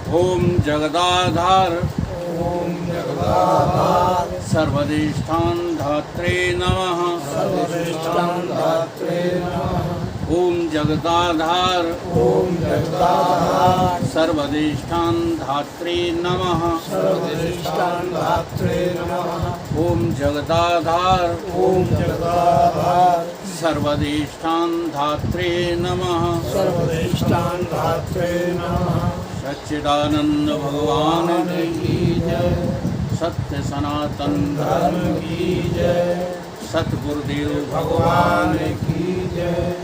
ओम जगदाधार ओम जगदाधार सर्वदिष्ठान धात्रे नमः। सर्वश्रेष्ठां धात्रे नमः। ओम जगदाधार ओम जगदाधार सर्वदिष्ठान धात्रे नमः। सर्वश्रेष्ठां धात्रे नमः। ओम जगदाधार ओम जगदाधार सर्वदिष्ठान धात्रे नमः। सर्वश्रेष्ठां धात्रे नमः। सच्चिदानंद भगवान की जय। सत्य सनातन धर्म की जय। सतगुरुदेव भगवान की जय।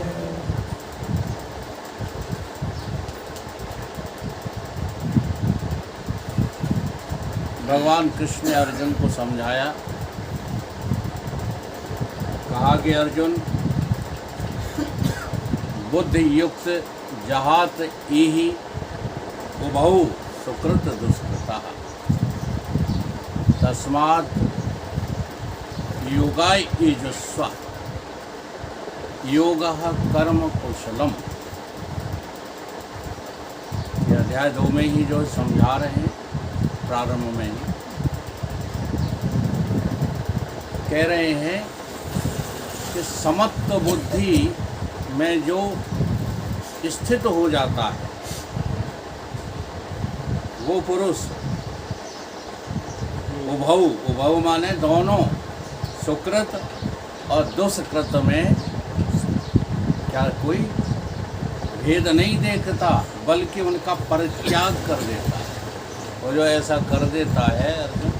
भगवान कृष्ण ने अर्जुन को समझाया, कहा कि अर्जुन बुद्धि युक्त जहात इहि उभौ सुकृत दुष्कृता तस्मात् योगाय युज्यस्व योगः कर्म कुशलम। ये अध्याय 2 में ही जो समझा रहे हैं, प्रारंभ में ही कह रहे हैं कि समत्व बुद्धि में जो स्थित हो जाता है वो पुरुष उभौ माने दोनों सुकृत और दुष्कृत में क्या कोई भेद नहीं देखता, बल्कि उनका परित्याग कर देता है। और जो ऐसा कर देता है अर्जुन,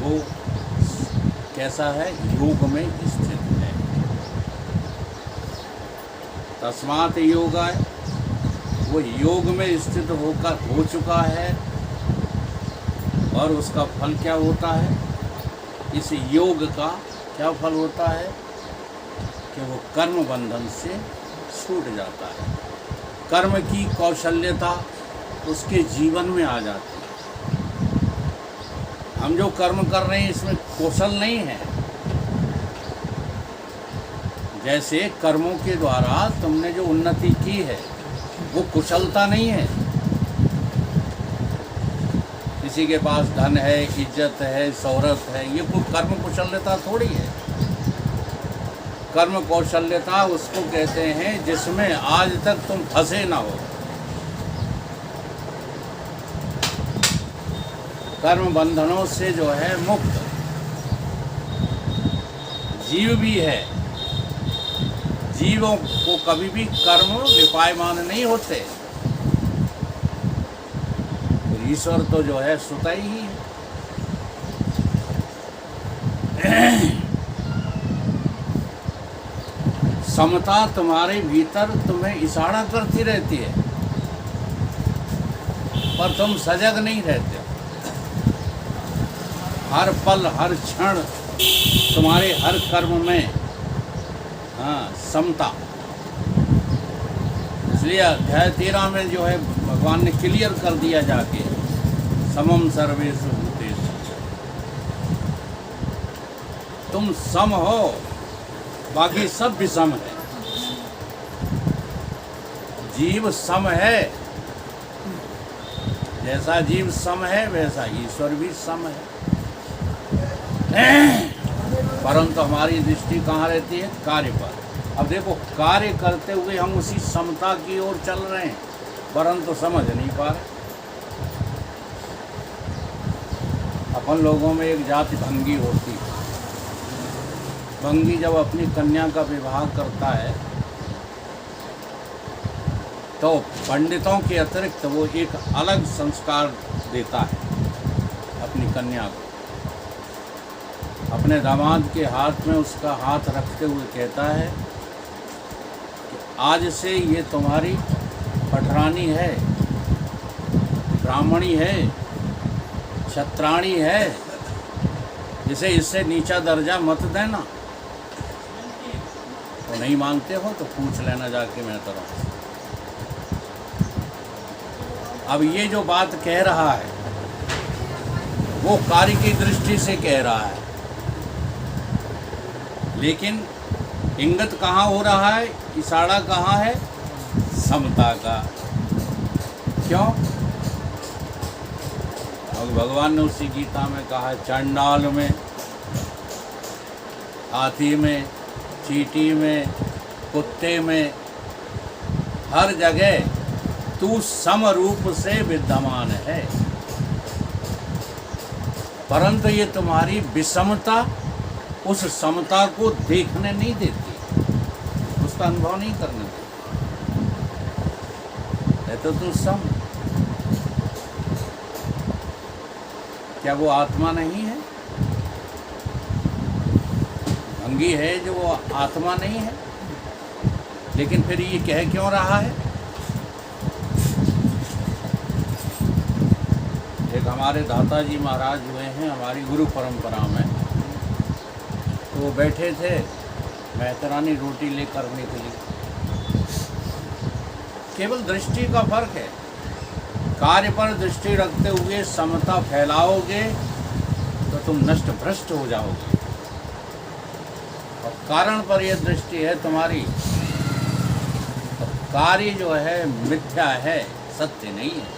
वो कैसा है? योग में स्थित है। तस्मात् योगाय, वो योग में स्थित होकर हो चुका है। और उसका फल क्या होता है? इस योग का क्या फल होता है कि वो कर्म बंधन से छूट जाता है। कर्म की कौशल्यता उसके जीवन में आ जाती है। हम जो कर्म कर रहे हैं इसमें कौशल नहीं है। जैसे कर्मों के द्वारा तुमने जो उन्नति की है वो कुशलता नहीं है। किसी के पास धन है, इज्जत है, शोहरत है, ये कोई कर्म कुशलता थोड़ी है। कर्म कौशल्यता उसको कहते हैं जिसमें आज तक तुम फंसे ना हो। कर्म बंधनों से जो है मुक्त जीव भी है। जीवों को कभी भी कर्म लिपायमान नहीं होते। ईश्वर तो जो है सुताई ही है। समता तुम्हारे भीतर तुम्हें इशारा करती रहती है, पर तुम सजग नहीं रहते। हर पल हर क्षण तुम्हारे हर कर्म में समता। इसलिए अध्याय 13 में जो है भगवान ने क्लियर कर दिया जाके, समम सर्वेषु भूतेषु। तुम सम हो, बाकी सब विषम है। जीव सम है, जैसा जीव सम है वैसा ईश्वर भी सम है। परंतु हमारी दृष्टि कहाँ रहती है? कार्य पर। अब देखो, कार्य करते हुए हम उसी समता की ओर चल रहे हैं, परंतु समझ नहीं पा रहे। अपन लोगों में एक जाति भंगी होती है। भंगी जब अपनी कन्या का विवाह करता है तो पंडितों के अतिरिक्त वो एक अलग संस्कार देता है अपनी कन्या को। अपने दामाद के हाथ में उसका हाथ रखते हुए कहता है कि आज से ये तुम्हारी पटरानी है, ब्राह्मणी है, क्षत्राणी है, जिसे इससे नीचा दर्जा मत देना। तो नहीं मानते हो तो पूछ लेना जाके मैं तरफ। अब ये जो बात कह रहा है वो कार्य की दृष्टि से कह रहा है, लेकिन इंगित कहाँ हो रहा है? इशारा कहाँ है? समता का। क्यों? और भगवान ने उसी गीता में कहा है, चंडाल में, हाथी में, चींटी में, कुत्ते में, हर जगह तू सम रूप से विद्यमान है, परंतु ये तुम्हारी विषमता उस समता को देखने नहीं देती, उसका अनुभव नहीं करने देती। है तो तू सम, क्या वो आत्मा नहीं है? भंगी है जो वो आत्मा नहीं है? लेकिन फिर ये कह क्यों रहा है? एक हमारे दाता जी महाराज हुए हैं हमारी गुरु परंपरा में, तो वो बैठे थे मेहतरानी रोटी ले करने के लिए। केवल दृष्टि का फर्क है, कार्य पर दृष्टि रखते हुए समता फैलाओगे तो तुम नष्ट भ्रष्ट हो जाओगे, और कारण पर यह दृष्टि है तुम्हारी, तो कार्य जो है मिथ्या है, सत्य नहीं है।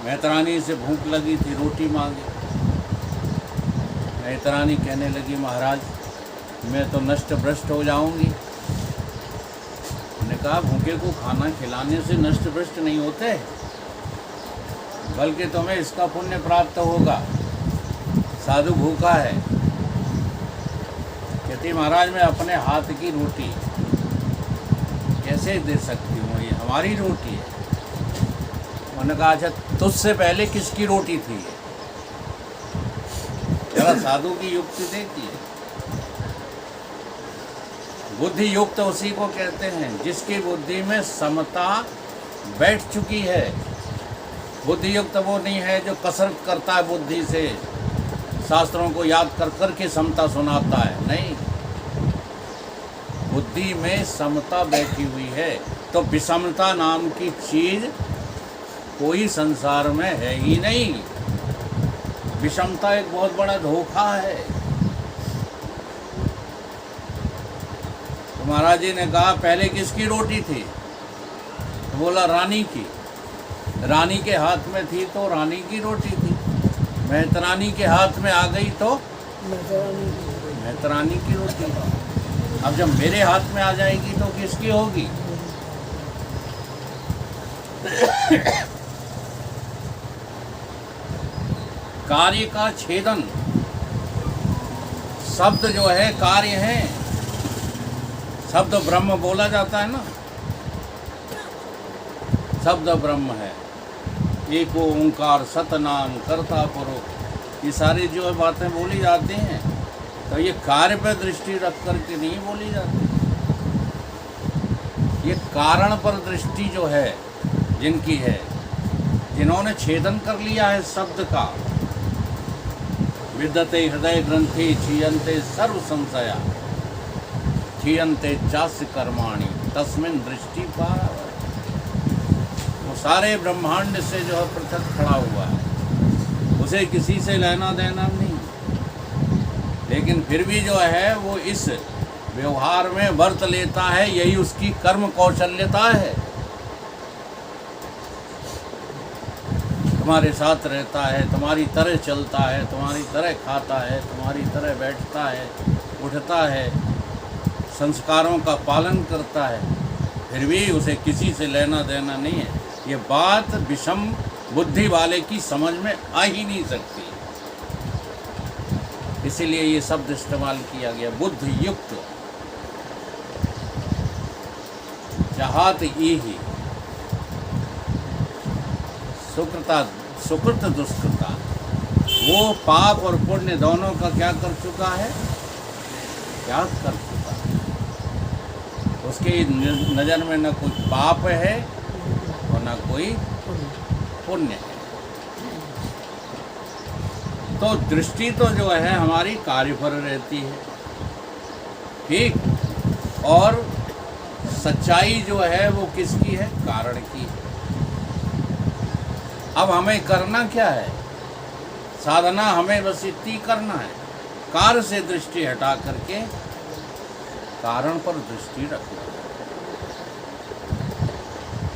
मेहतरानी से भूख लगी थी, रोटी मांगी। मेहतरानी कहने लगी, महाराज मैं तो नष्ट भ्रष्ट हो जाऊंगी। मैंने कहा, भूखे को खाना खिलाने से नष्ट भ्रष्ट नहीं होते, बल्कि तुम्हें इसका पुण्य प्राप्त होगा। साधु भूखा है, कहती महाराज मैं अपने हाथ की रोटी कैसे दे सकती हूँ, ये हमारी रोटी है। उन्होंने कहा, अच्छा तुझसे पहले किसकी रोटी थी? जरा साधु की युक्ति देखिए। बुद्धि युक्त उसी को कहते हैं जिसकी बुद्धि में समता बैठ चुकी है। बुद्धि युक्त वो नहीं है जो कसरत करता है बुद्धि से, शास्त्रों को याद कर कर के समता सुनाता है, नहीं। बुद्धि में समता बैठी हुई है, तो विषमता नाम की चीज कोई संसार में है ही नहीं। विषमता एक बहुत बड़ा धोखा है। तो महाराज जी ने कहा, पहले किसकी रोटी थी? तो बोला, रानी की। रानी के हाथ में थी तो रानी की रोटी थी, मेहतरानी के हाथ में आ गई तो मेहतरानी की रोटी। अब जब मेरे हाथ में आ जाएगी तो किसकी होगी? कार्य का छेदन, शब्द जो है कार्य है। शब्द ब्रह्म बोला जाता है ना, शब्द ब्रह्म है। एको ओंकार सतनाम करता परो, ये सारी जो बातें बोली जाती हैं, तो ये कार्य पर दृष्टि रख करके नहीं बोली जाती। ये कारण पर दृष्टि जो है जिनकी है, जिन्होंने छेदन कर लिया है शब्द का। विद्यते हृदय ग्रंथि क्षीयन्ते सर्व संशया, क्षीयन्ते चास्य कर्माणि तस्मिन् दृष्टि पारावर। वो सारे ब्रह्मांड से जो है पृथक खड़ा हुआ है, उसे किसी से लेना देना नहीं, लेकिन फिर भी जो है वो इस व्यवहार में वर्त लेता है, यही उसकी कर्म कौशल्यता है। तुम्हारे साथ रहता है, तुम्हारी तरह चलता है, तुम्हारी तरह खाता है, तुम्हारी तरह बैठता है, उठता है, संस्कारों का पालन करता है, फिर भी उसे किसी से लेना देना नहीं है। ये बात विषम बुद्धि वाले की समझ में आ ही नहीं सकती, इसीलिए ये शब्द इस्तेमाल किया गया, बुद्धि युक्त। जहात ही सुकृत दुष्कृता, वो पाप और पुण्य दोनों का क्या कर चुका है? त्याग कर चुका है। उसकी नज़र में न कोई पाप है और न कोई पुण्य है। तो दृष्टि तो जो है हमारी कार्य पर रहती है, ठीक, और सच्चाई जो है वो किसकी है? कारण की है। अब हमें करना क्या है? साधना हमें बस इतनी करना है, कार्य से दृष्टि हटा करके कारण पर दृष्टि रखना है।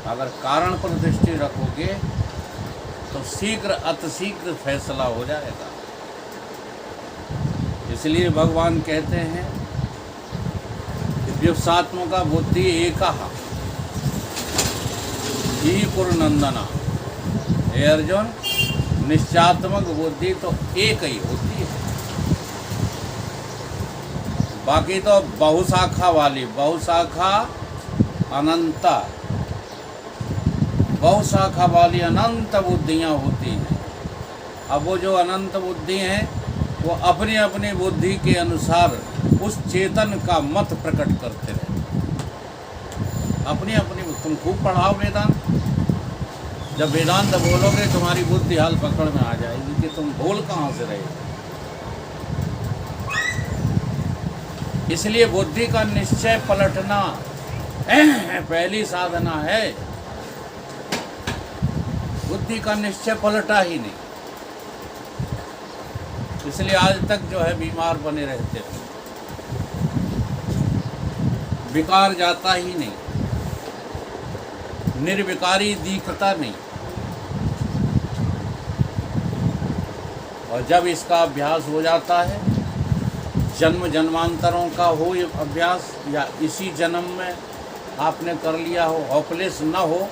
अगर कारण पर दृष्टि रखोगे तो शीघ्र अतिशीघ्र फैसला हो जाएगा। इसलिए भगवान कहते हैं कि व्युत्सात्मका बुद्धि एकः ही कुरुनंदना। हे अर्जुन, निश्चयात्मक बुद्धि तो एक ही होती है, बाकी तो बहुशाखा वाली, बहुशाखा अनंता, बहुशाखा वाली अनंत बुद्धियाँ होती हैं। अब वो जो अनंत बुद्धि हैं वो अपनी अपनी बुद्धि के अनुसार उस चेतन का मत प्रकट करते रहे। अपनी अपनी, तुम खूब पढ़ाओ वेदांत, जब वेदांत बोलोगे तुम्हारी बुद्धि हाल पकड़ में आ जाएगी कि तुम बोल कहाँ से रहे। इसलिए बुद्धि का निश्चय पलटना पहली साधना है। बुद्धि का निश्चय पलटा ही नहीं, इसलिए आज तक जो है बीमार बने रहते हैं, विकार जाता ही नहीं, निर्विकारी दिखता नहीं। और जब इसका अभ्यास हो जाता है, जन्म जन्मांतरों का हो ये अभ्यास, या इसी जन्म में आपने कर लिया हो, होपलेस न हो,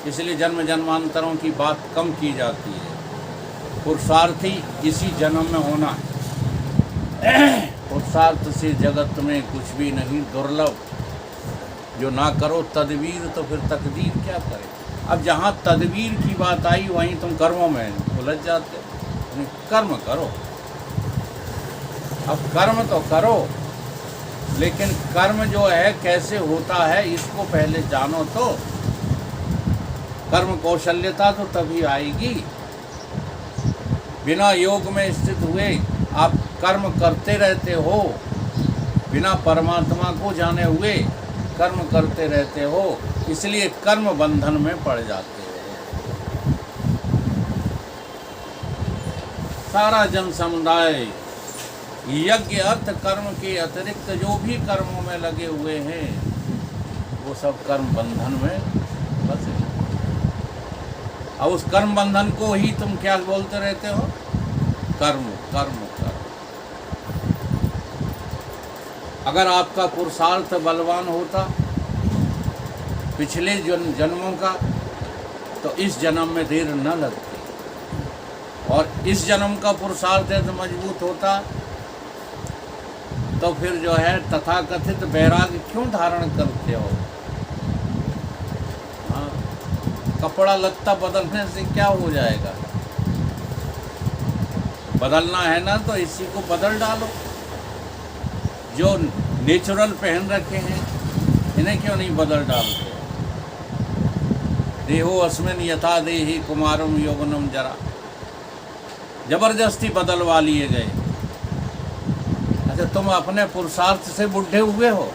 इसलिए जन्म जन्मांतरों की बात कम की जाती है। पुरुषार्थी इसी जन्म में होना है। पुरुषार्थ से जगत में कुछ भी नहीं, दुर्लभ। जो ना करो तदबीर तो फिर तकदीर क्या करे। अब जहाँ तदबीर की बात आई वहीं तुम कर्मों में उलझ जाते हो। कर्म करो, अब कर्म तो करो, लेकिन कर्म जो है कैसे होता है इसको पहले जानो। तो कर्म कौशल्यता तो तभी आएगी। बिना योग में स्थित हुए आप कर्म करते रहते हो, बिना परमात्मा को जाने हुए कर्म करते रहते हो, इसलिए कर्म बंधन में पड़ जाते हो। सारा जन समुदाय यज्ञ अर्थ कर्म के अतिरिक्त जो भी कर्मों में लगे हुए हैं वो सब कर्म बंधन में फंसे। अब उस कर्म बंधन को ही तुम क्या बोलते रहते हो? कर्म कर्म कर्म। अगर आपका पुरुषार्थ बलवान होता पिछले जन्मों का, तो इस जन्म में देर न लगती, और इस जन्म का पुरुषार्थ यदि मजबूत होता तो फिर जो है तथाकथित वैराग्य क्यों धारण करते हो? हाँ, कपड़ा लत्ता बदलने से क्या हो जाएगा? बदलना है ना तो इसी को बदल डालो। जो नेचुरल पहन रखे हैं इन्हें क्यों नहीं बदल डालते? देहो अस्मिन् यथा देहि कुमारम यौवनम जरा, जबरदस्ती बदलवा लिए गए। अच्छा, तुम अपने पुरुषार्थ से बुढ़े हुए हो?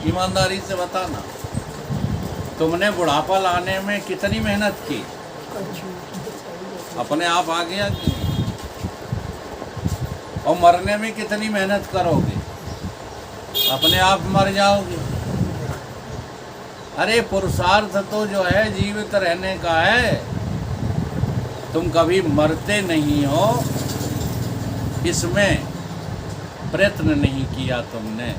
ईमानदारी से बताना, तुमने बुढ़ापा लाने में कितनी मेहनत की? अपने आप आ गया कि? और मरने में कितनी मेहनत करोगे? अपने आप मर जाओगे। अरे पुरुषार्थ तो जो है जीवित रहने का है, तुम कभी मरते नहीं हो, इसमें प्रयत्न नहीं किया तुमने।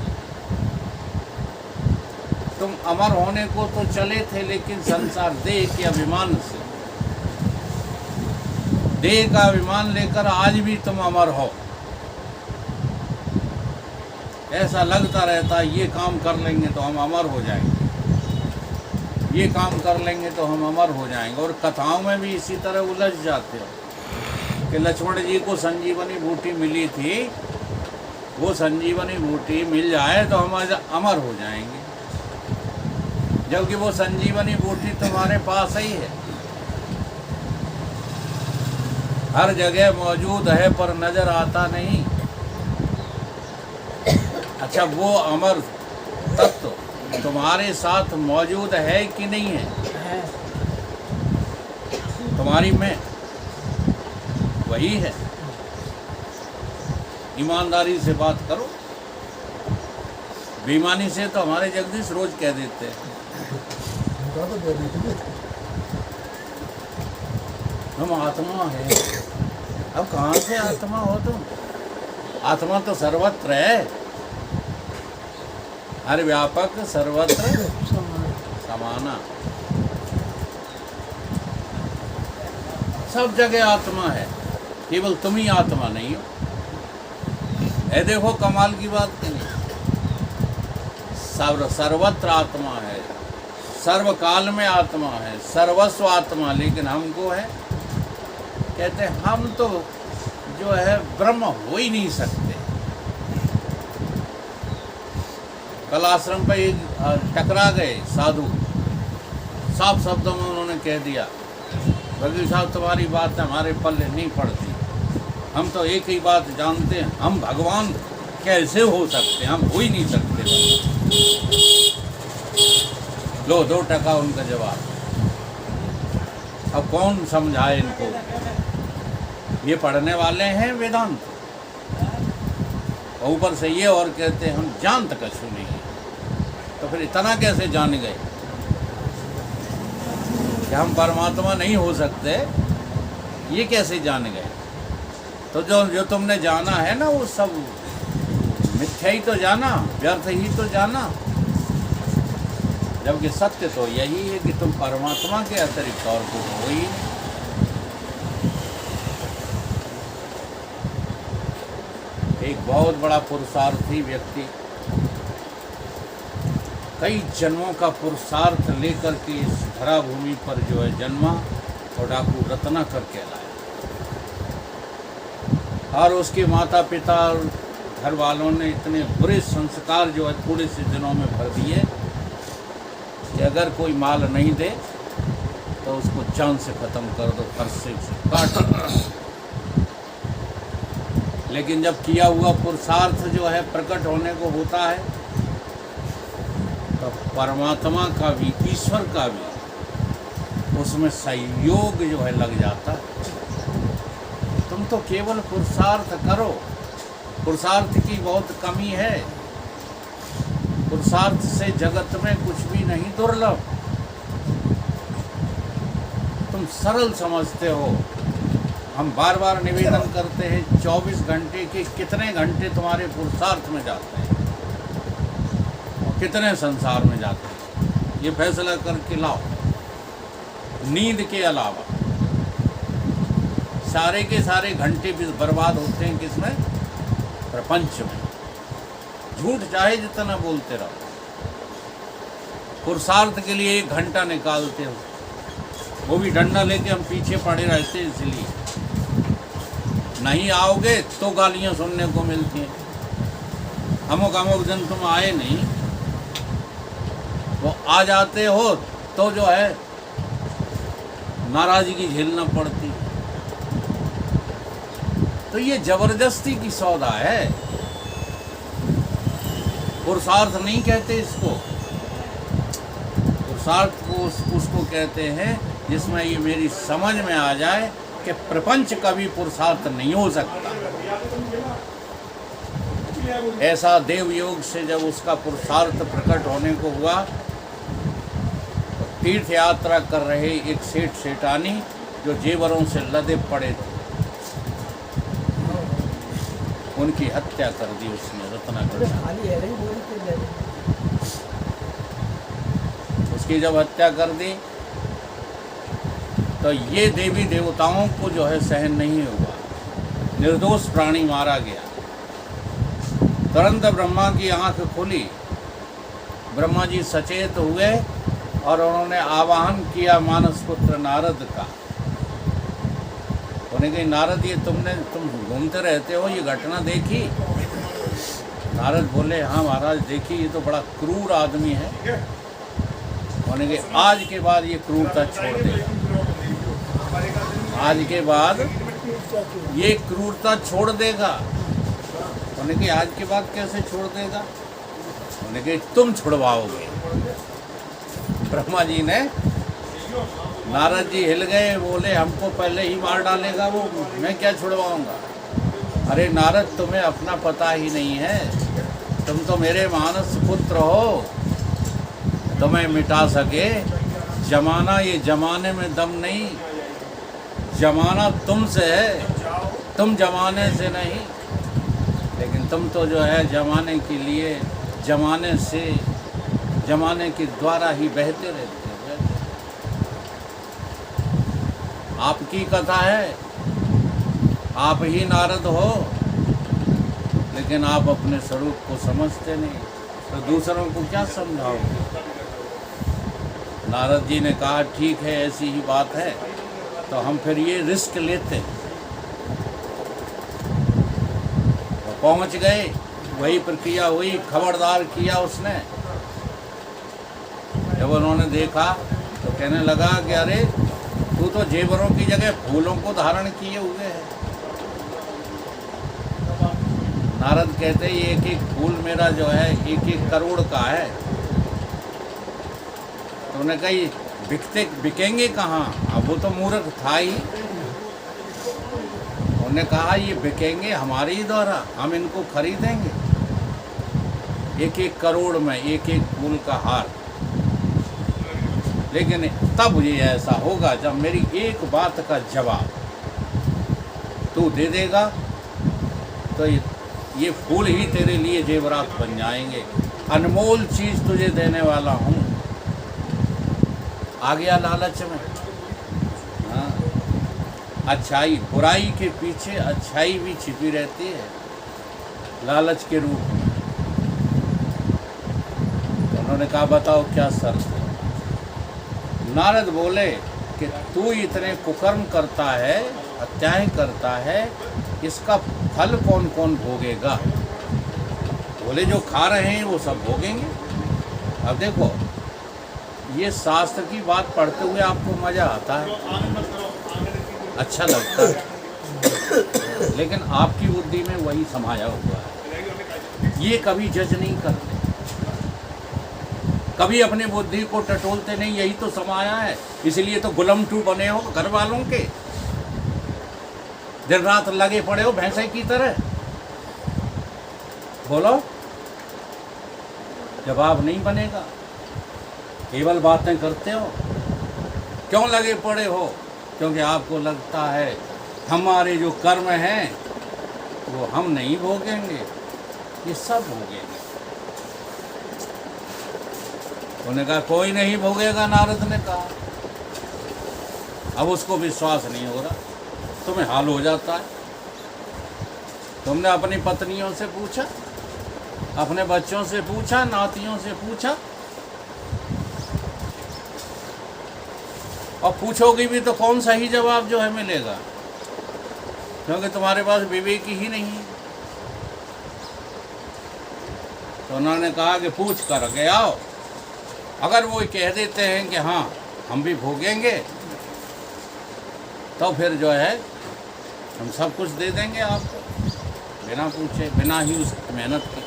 तुम अमर होने को तो चले थे, लेकिन संसार देह के अभिमान से, देह का अभिमान लेकर आज भी तुम अमर हो। ऐसा लगता रहता है ये काम कर लेंगे तो हम अमर हो जाएंगे, ये काम कर लेंगे तो हम अमर हो जाएंगे। और कथाओं में भी इसी तरह उलझ जाते हो कि लक्ष्मण जी को संजीवनी बूटी मिली थी, वो संजीवनी बूटी मिल जाए तो हम अमर हो जाएंगे, जबकि वो संजीवनी बूटी तुम्हारे पास ही है, हर जगह मौजूद है पर नजर आता नहीं। अच्छा, वो अमर तत्व तुम्हारे साथ मौजूद है कि नहीं है? तुम्हारी में वही है। ईमानदारी से बात करो, बेईमानी से तो हमारे जगदीश रोज कह देते हैं। हम आत्मा है। अब कहाँ से आत्मा हो तुम? आत्मा तो सर्वत्र है, हर व्यापक सर्वत्र समाना, सब जगह आत्मा है, केवल तुम ही आत्मा नहीं हो। ये देखो कमाल की बात नहीं, सर्वत्र आत्मा है, सर्वकाल में आत्मा है, सर्वस्व आत्मा, लेकिन हमको है कहते हैं हम तो जो है ब्रह्म हो ही नहीं सकते। कल आश्रम पे एक टकरा गए साधु, साफ शब्दों में उन्होंने कह दिया, वकील साहब तुम्हारी बात हमारे पल्ले नहीं पड़ती, हम तो एक ही बात जानते हैं, हम भगवान कैसे हो सकते, हम हो ही नहीं सकते। लो 2 टका उनका जवाब। अब कौन समझाए इनको? ये पढ़ने वाले हैं वेदांत, और ऊपर से ये और कहते हैं हम जानत कछु नहीं, तो फिर इतना कैसे जान गए कि हम परमात्मा नहीं हो सकते? ये कैसे जान गए? तो जो तुमने जाना है ना वो सब मिथ्या ही तो जाना, व्यर्थ ही तो जाना, जबकि सत्य तो यही है कि तुम परमात्मा के अतिरिक्त और कुछ हो ही नहीं। एक बहुत बड़ा पुरुषार्थी व्यक्ति कई जन्मों का पुरुषार्थ लेकर के इस धरा भूमि पर जो है जन्मा और डाकू रत्नाकर कहलाया, और उसके माता पिता और घर वालों ने इतने बुरे संस्कार जो है थोड़े से दिनों में भर दिए कि अगर कोई माल नहीं दे तो उसको जान से ख़त्म कर दो, फरसे से काट दो। लेकिन जब किया हुआ पुरुषार्थ जो है प्रकट होने को होता है तो परमात्मा का भी ईश्वर का भी उसमें सहयोग जो है लग जाता है। तुम तो केवल पुरुषार्थ करो, पुरुषार्थ की बहुत कमी है, पुरुषार्थ से जगत में कुछ भी नहीं दुर्लभ। तुम सरल समझते हो, हम बार बार निवेदन करते हैं 24 घंटे के कितने घंटे तुम्हारे पुरुषार्थ में जाते हैं और कितने संसार में जाते हैं, ये फैसला करके लाओ। नींद के अलावा सारे के सारे घंटे भी बर्बाद होते हैं किसमें? प्रपंच में। झूठ चाहे जितना बोलते रहो, पुरुषार्थ के लिए 1 घंटा निकालते हो, वो भी डंडा लेके हम पीछे पड़े रहते हैं, इसलिए नहीं आओगे तो गालियां सुनने को मिलती हैं। अमुक दिन तुम आए नहीं, वो आ जाते हो तो जो है नाराजगी झेलना पड़ती। तो ये जबरदस्ती की सौदा है, पुरुषार्थ नहीं कहते इसको। पुरुषार्थ को उसको कहते हैं जिसमें ये मेरी समझ में आ जाए कि प्रपंच कभी पुरुषार्थ नहीं हो सकता। ऐसा देव योग से जब उसका पुरुषार्थ प्रकट होने को हुआ तो तीर्थ यात्रा कर रहे एक सेठ सेठानी जो जेवरों से लदे पड़े थे, उनकी हत्या कर दी उसने, रत्नाकर। उसकी जब हत्या कर दी तो ये देवी देवताओं को जो है सहन नहीं हुआ, निर्दोष प्राणी मारा गया। तुरंत ब्रह्मा की आंख खुली, ब्रह्मा जी सचेत हुए और उन्होंने आवाहन किया मानस पुत्र नारद का। उन्हें कही नारद ये तुम घूमते रहते हो, ये घटना देखी? नारद बोले हाँ महाराज देखी, ये तो बड़ा क्रूर आदमी है। उन्हें कही आज के बाद ये क्रूरता छोड़ देगा, आज के बाद ये क्रूरता छोड़ देगा। उन्हें कही आज के बाद कैसे छोड़ देगा? उन्हें कही तुम छुड़वाओगे। ब्रह्मा जी ने, नारद जी हिल गए, बोले हमको पहले ही मार डालेगा वो, मैं क्या छुड़वाऊंगा? अरे नारद तुम्हें अपना पता ही नहीं है, तुम तो मेरे मानस पुत्र हो, तुम्हें मिटा सके जमाना, ये जमाने में दम नहीं। जमाना तुमसे है, तुम जमाने से नहीं। लेकिन तुम तो जो है जमाने के लिए, जमाने से, जमाने के द्वारा ही बहते रहते हो। आपकी कथा है, आप ही नारद हो, लेकिन आप अपने स्वरूप को समझते नहीं, तो दूसरों को क्या समझाओगे? नारद जी ने कहा ठीक है, ऐसी ही बात है, तो हम फिर ये रिस्क लेते हैं। तो पहुंच गए, वही प्रक्रिया हुई, खबरदार किया उसने। जब उन्होंने देखा तो कहने लगा कि अरे तू तो जेवरों की जगह फूलों को धारण किए हुए है। नारद कहते हैं एक एक फूल मेरा जो है 1-1 करोड़ का है। तो उन्होंने कहा बिकेंगे कहाँ? अब वो तो मूर्ख था ही। उन्होंने कहा ये बिकेंगे हमारे ही द्वारा, हम इनको खरीदेंगे 1-1 करोड़ में 1-1 फूल का हार। लेकिन तब ये ऐसा होगा जब मेरी एक बात का जवाब तू दे देगा, तो ये फूल ही तेरे लिए जेवरात बन जाएंगे। अनमोल चीज़ तुझे देने वाला हूँ। आ गया लालच में। हाँ, अच्छाई, बुराई के पीछे अच्छाई भी छिपी रहती है लालच के रूप में। उन्होंने कहा बताओ क्या शर्त है? नारद बोले कि तू इतने कुकर्म करता है, अत्याचार करता है, इसका फल कौन कौन भोगेगा? बोले जो खा रहे हैं वो सब भोगेंगे। अब देखो, ये शास्त्र की बात पढ़ते हुए आपको मज़ा आता है, अच्छा लगता है, लेकिन आपकी बुद्धि में वही समाया हुआ है। ये कभी जज नहीं करते, कभी अपनी बुद्धि को टटोलते नहीं, यही तो समाया है। इसलिए तो गुलमटू बने हो घर वालों के, दिन रात लगे पड़े हो भैंसे की तरह। बोलो, जवाब नहीं बनेगा, केवल बातें करते हो। क्यों लगे पड़े हो? क्योंकि आपको लगता है हमारे जो कर्म हैं वो हम नहीं भोगेंगे, ये सब भोगेंगे। उन्होंने कहा कोई नहीं भोगेगा, नारद ने कहा। अब उसको विश्वास नहीं हो रहा, तुम्हें हाल हो जाता है। तुमने अपनी पत्नियों से पूछा, अपने बच्चों से पूछा, नातियों से पूछा, और पूछोगी भी तो कौन सा ही जवाब जो है मिलेगा, क्योंकि तुम्हारे पास विवेक ही नहीं है। तो उन्होंने कहा कि पूछ कर के आओ, अगर वो कह देते हैं कि हाँ हम भी भोगेंगे, तो फिर जो है हम सब कुछ दे देंगे आपको, बिना पूछे, बिना ही उस मेहनत के।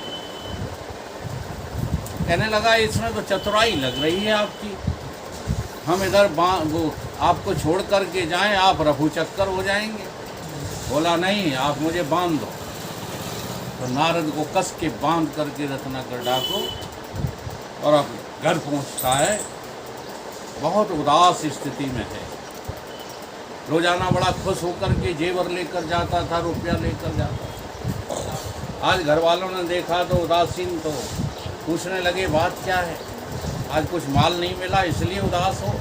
कहने लगा इसमें तो चतुराई लग रही है आपकी, हम इधर वो आपको छोड़ कर के जाएं, आप रफू चक्कर हो जाएंगे। बोला नहीं, आप मुझे बांध दो। तो नारद को कस के बांध करके रत्नाकर डाको, और अब घर पहुंचता है, बहुत उदास स्थिति में है। रोजाना बड़ा खुश होकर के जेवर लेकर जाता था, रुपया लेकर जाता था। आज घर वालों ने देखा तो उदासीन, तो पूछने लगे बात क्या है, आज कुछ माल नहीं मिला इसलिए उदास हो?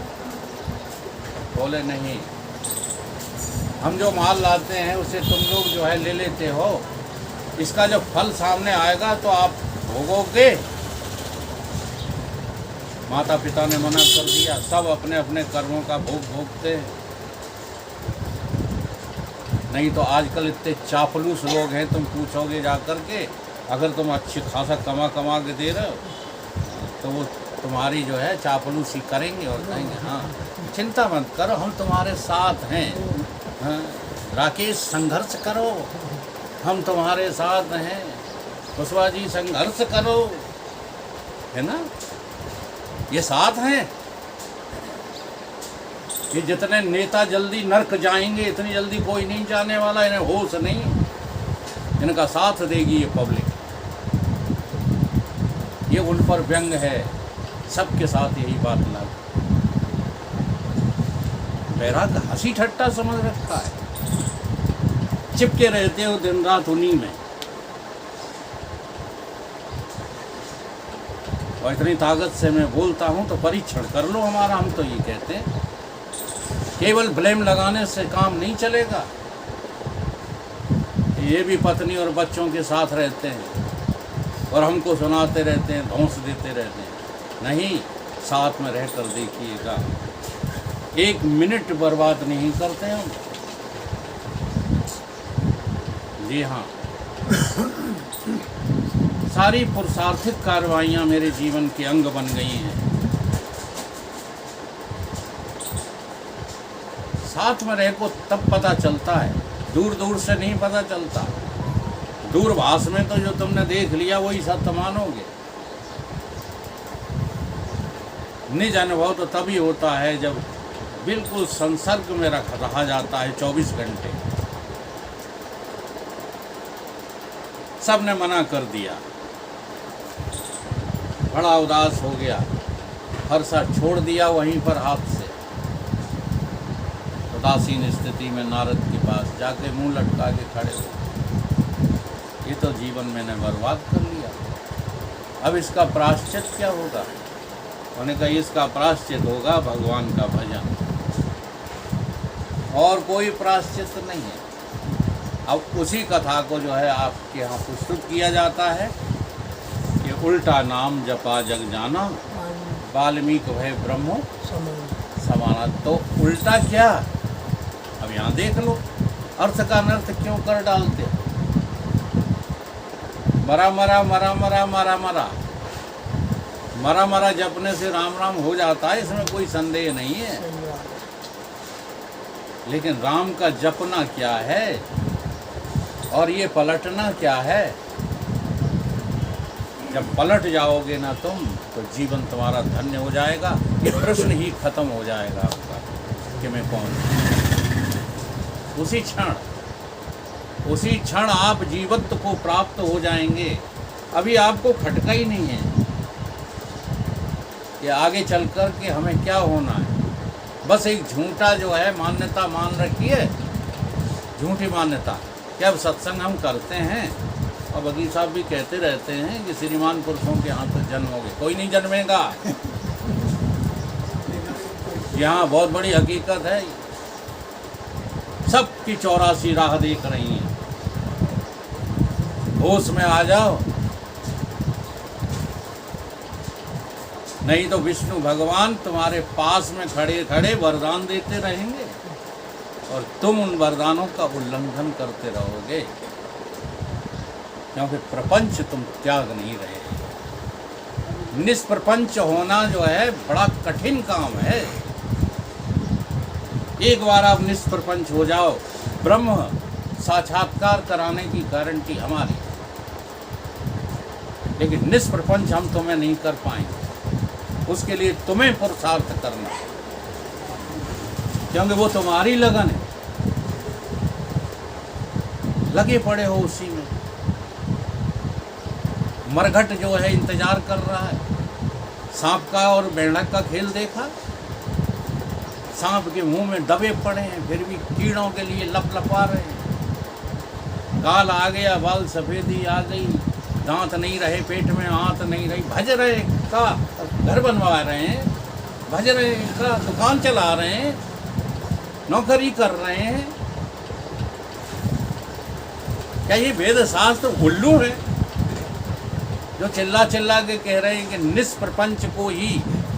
बोले नहीं, हम जो माल लाते हैं उसे तुम लोग जो है ले लेते हो, इसका जब फल सामने आएगा तो आप भोगोगे। माता पिता ने मना कर दिया, सब अपने अपने कर्मों का भोग भोगते हैं। नहीं तो आजकल इतने चापलूस लोग हैं, तुम पूछोगे जा कर के, अगर तुम अच्छी खासा कमा के दे रहे हो तो वो तुम्हारी जो है चापलूसी करेंगे और कहेंगे हाँ चिंता मत करो, हम तुम्हारे साथ हैं। हाँ, राकेश संघर्ष करो, हम तुम्हारे साथ हैं। कुशवाहा जी संघर्ष करो, है ना, ये साथ हैं। ये जितने नेता जल्दी नर्क जाएंगे, इतनी जल्दी कोई नहीं जाने वाला, इन्हें होश नहीं, इनका साथ देगी ये पब्लिक। ये उन पर व्यंग है, सबके साथ यही बात लागू। वैराग्य हंसी ठट्टा समझ रखा है, चिपके रहते हो दिन रात उन्हीं में। और इतनी ताकत से मैं बोलता हूं तो परीक्षण कर लो हमारा। हम तो ये कहते हैं केवल ब्लेम लगाने से काम नहीं चलेगा। ये भी पत्नी और बच्चों के साथ रहते हैं और हमको सुनाते रहते हैं, धौंस देते रहते हैं। नहीं, साथ में रहकर देखिएगा, एक मिनट बर्बाद नहीं करते हम। जी हाँ, सारी पुरुषार्थिक कार्रवाइयाँ मेरे जीवन के अंग बन गई हैं। साथ में रह को तब पता चलता है, दूर दूर से नहीं पता चलता। दूरभाष में तो जो तुमने देख लिया वही सत्य मानोगे। निज अनुभव तो तभी होता है जब बिल्कुल संसर्ग में रहा जाता है 24 घंटे। सबने मना कर दिया, बड़ा उदास हो गया, फरसा छोड़ दिया वहीं पर हाथ से। उदासीन स्थिति में नारद के पास जाके मुंह लटका के खड़े हो, ये तो जीवन मैंने बर्बाद कर लिया, अब इसका प्रायश्चित क्या होगा? उन्होंने कहा इसका प्रायश्चित होगा भगवान का भजन, और कोई प्रायश्चित नहीं है। अब उसी कथा को जो है आपके यहाँ प्रस्तुत किया जाता है कि उल्टा नाम जपा जग जाना, वाल्मीकि भय ब्रह्मो समाना। तो उल्टा क्या? अब यहाँ देख लो, अर्थ का अनर्थ क्यों कर डालते हो? मरा मरा मरा मरा मरा मरा मरा मरा जपने से राम राम हो जाता है, इसमें कोई संदेह नहीं है। लेकिन राम का जपना क्या है और ये पलटना क्या है? जब पलट जाओगे ना तुम, तो जीवन तुम्हारा धन्य हो जाएगा। ये प्रश्न ही खत्म हो जाएगा आपका कि मैं कौन हूं। उसी क्षण आप जीवत्व को प्राप्त हो जाएंगे। अभी आपको खटका ही नहीं है कि आगे चल कर के हमें क्या होना है। बस एक झूठा जो है मान्यता मान रखी है, झूठी मान्यता। क्या अब सत्संग हम करते हैं और वकील साहब भी कहते रहते हैं कि श्रीमान पुरुषों के यहाँ तो जन्मोगे, कोई नहीं जन्मेगा। यहाँ बहुत बड़ी हकीकत है, सबकी 84 राह देख रही हैं। होश में आ जाओ, नहीं तो विष्णु भगवान तुम्हारे पास में खड़े खड़े वरदान देते रहेंगे और तुम उन वरदानों का उल्लंघन करते रहोगे, क्योंकि प्रपंच तुम त्याग नहीं रहे। निष्प्रपंच होना जो है बड़ा कठिन काम है। एक बार आप निष्प्रपंच हो जाओ, ब्रह्म साक्षात्कार कराने की गारंटी हमारी। लेकिन निष्प्रपंच हम तुम्हें नहीं कर पाएंगे, उसके लिए तुम्हें पुरुषार्थ करना, क्योंकि वो तुम्हारी लगन है। लगे पड़े हो उसी में। मरघट जो है इंतजार कर रहा है। सांप का और मेंढक का खेल देखा? सांप के मुंह में दबे पड़े हैं, फिर भी कीड़ों के लिए लपलपा रहे हैं। काल आ गया, बाल सफेदी आ गई, दांत नहीं रहे, पेट में आंत नहीं रही। भज रहे का घर बनवा रहे हैं, भज रहे का दुकान चला रहे हैं, नौकरी कर रहे हैं। क्या ये वेद शास्त्र उल्लू है जो चिल्ला चिल्ला के कह रहे हैं कि निष्प्रपंच को ही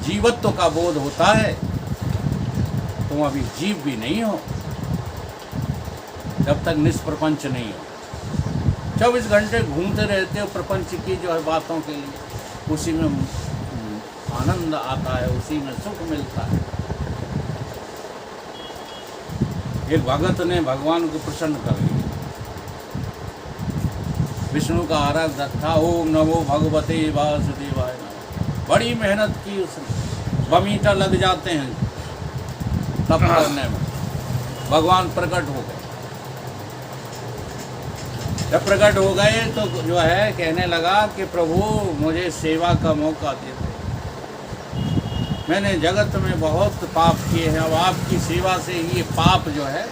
जीवत्व का बोध होता है? तुम अभी जीव भी नहीं हो जब तक निष्प्रपंच नहीं हो। 24 घंटे घूमते रहते हो प्रपंच की जो है बातों के लिए, उसी में आनंद आता है, उसी में सुख मिलता है। एक भगत ने भगवान को प्रसन्न कर लिया। विष्णु का आराधक था, ओम नमो भगवते वासुदेवाय नमः। बड़ी मेहनत की उसने, बमीटा लग जाते हैं तप करने में। भगवान प्रकट हो गए। जब प्रकट हो गए तो जो है कहने लगा कि प्रभु मुझे सेवा का मौका दे दो। मैंने जगत में बहुत पाप किए हैं, अब आपकी सेवा से ये पाप जो है